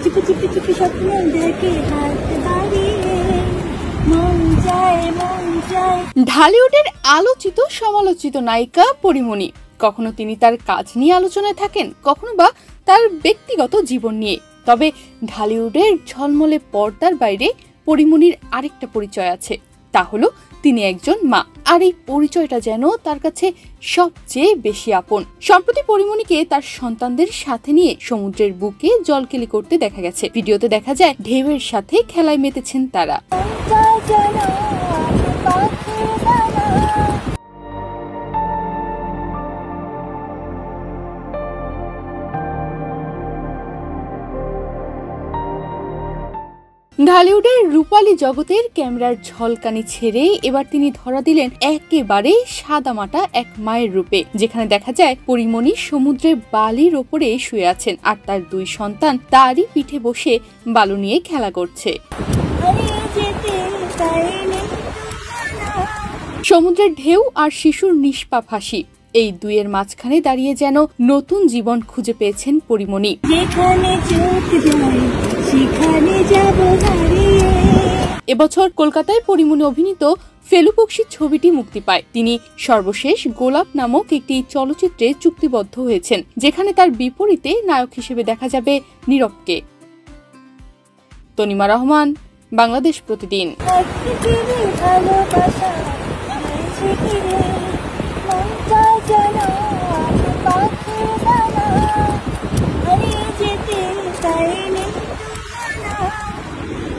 চুপি চুপি চুপি স্বপ্ন দেখে হাত বাড়িয়ে মন চায় মন চায়। ঢালিউডের আলোচিত সমালোচিত নায়িকা পরীমনি। কখনো তিনি তার কাজ নিয়ে আলোচনায় থাকেন, কখনো বা তার ব্যক্তিগত জীবন নিয়ে। তবে ঢালিউডের ঝলমলে পর্দার বাইরে পরীমনির আরেকটা পরিচয় আছে, তা হলো তিনি একজন মা। আর এই পরিচয়টা যেন তার কাছে সবচেয়ে বেশি আপন। সম্প্রতি পরীমনিকে তার সন্তানদের সাথে নিয়ে সমুদ্রের বুকে জলকেলি করতে দেখা গেছে। ভিডিওতে দেখা যায় ঢেউয়ের সাথে খেলায় মেতেছেন তারা। ঢালিউডের রূপালী জগতের ক্যামেরার ঝলকানি ছেড়ে এবার তিনি ধরা দিলেন একেবারে সাদামাটা এক মায়ের রূপে, যেখানে দেখা যায় পরীমনি সমুদ্রের বালির ওপরে শুয়ে আছেন আর তার দুই সন্তান তারই পিঠে বসে বালু নিয়ে খেলা করছে। সমুদ্রের ঢেউ আর শিশুর নিষ্পাপ হাসি, এই দুইয়ের মাঝখানে দাঁড়িয়ে যেন নতুন জীবন খুঁজে পেয়েছেন পরীমনি। এবছর কলকাতায় পরীমনি অভিনীত ফেলুপক্ষী ছবিটি মুক্তি পায়। তিনি সর্বশেষ গোলাপ নামক একটি চলচ্চিত্রে চুক্তিবদ্ধ হয়েছেন, যেখানে তার বিপরীতে নায়ক হিসেবে দেখা যাবে নীরবকে। তনিমা রহমান, বাংলাদেশ প্রতিদিন।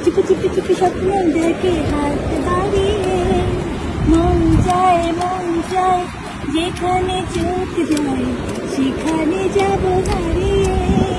চুপি চুপি চুপি স্বপ্ন দেখে হাত বাড়িয়ে মন চায় যেখানে চোখ যায় সেখানে যাব হারিয়ে।